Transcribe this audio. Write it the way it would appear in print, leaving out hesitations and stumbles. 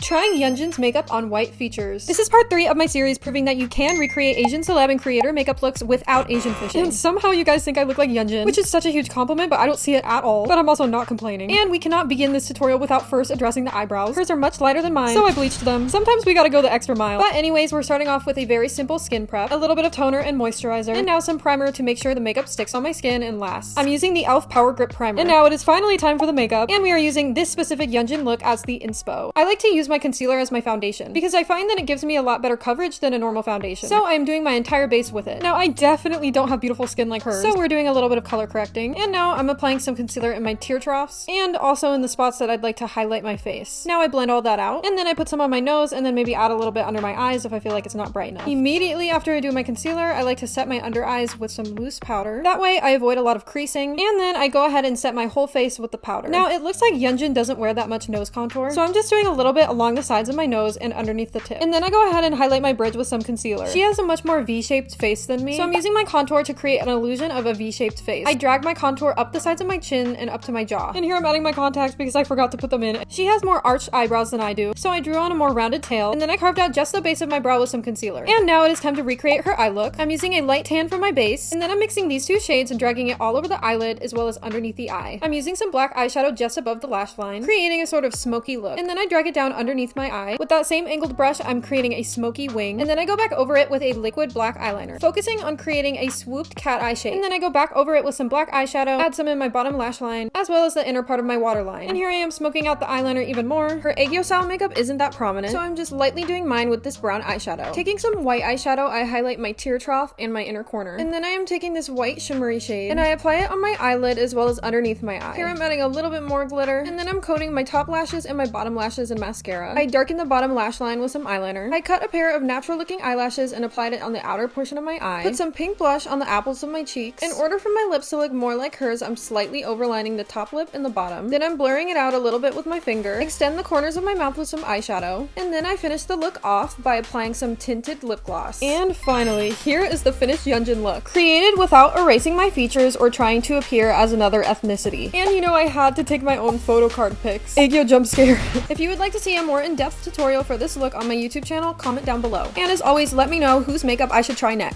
Trying Yunjin's makeup on white features. This is part 3 of my series proving that you can recreate Asian celeb and creator makeup looks without Asian fishing. And somehow you guys think I look like Yunjin, which is such a huge compliment, but I don't see it at all. But I'm also not complaining. And we cannot begin this tutorial without first addressing the eyebrows. Hers are much lighter than mine, so I bleached them. Sometimes we gotta go the extra mile. But anyways, we're starting off with a very simple skin prep, a little bit of toner and moisturizer, and now some primer to make sure the makeup sticks on my skin and lasts. I'm using the e.l.f. Power Grip Primer. And now it is finally time for the makeup, and we are using this specific Yunjin look as the inspo. I like to use my concealer as my foundation because I find that it gives me a lot better coverage than a normal foundation. So I am doing my entire base with it. Now I definitely don't have beautiful skin like hers, so we're doing a little bit of color correcting. And now I'm applying some concealer in my tear troughs and also in the spots that I'd like to highlight my face. Now I blend all that out, and then I put some on my nose and then maybe add a little bit under my eyes if I feel like it's not bright enough. Immediately after I do my concealer, I like to set my under eyes with some loose powder. That way I avoid a lot of creasing, and then I go ahead and set my whole face with the powder. Now it looks like Yunjin doesn't wear that much nose contour, so I'm just doing a little bit along the sides of my nose and underneath the tip. And then I go ahead and highlight my bridge with some concealer. She has a much more V-shaped face than me, so I'm using my contour to create an illusion of a V-shaped face. I drag my contour up the sides of my chin and up to my jaw. And here I'm adding my contacts because I forgot to put them in. She has more arched eyebrows than I do, so I drew on a more rounded tail, and then I carved out just the base of my brow with some concealer. And now it is time to recreate her eye look. I'm using a light tan for my base, and then I'm mixing these two shades and dragging it all over the eyelid as well as underneath the eye. I'm using some black eyeshadow just above the lash line, creating a sort of smoky look. And then I drag it down underneath my eye. With that same angled brush, I'm creating a smoky wing, and then I go back over it with a liquid black eyeliner, focusing on creating a swooped cat eye shape. And then I go back over it with some black eyeshadow, add some in my bottom lash line, as well as the inner part of my waterline. And here I am smoking out the eyeliner even more. Her Aegyo style makeup isn't that prominent, so I'm just lightly doing mine with this brown eyeshadow. Taking some white eyeshadow, I highlight my tear trough and my inner corner. And then I am taking this white shimmery shade, and I apply it on my eyelid as well as underneath my eye. Here I'm adding a little bit more glitter, and then I'm coating my top lashes and my bottom lashes in mascara. I darken the bottom lash line with some eyeliner. I cut a pair of natural looking eyelashes and applied it on the outer portion of my eye. Put some pink blush on the apples of my cheeks. In order for my lips to look more like hers, I'm slightly overlining the top lip and the bottom. Then I'm blurring it out a little bit with my finger. Extend the corners of my mouth with some eyeshadow. And then I finish the look off by applying some tinted lip gloss. And finally, here is the finished Yunjin look. Created without erasing my features or trying to appear as another ethnicity. And you know, I had to take my own photo card pics. Aegyo jump scare. If you would like to see a more in-depth tutorial for this look on my YouTube channel, comment down below. And as always, let me know whose makeup I should try next.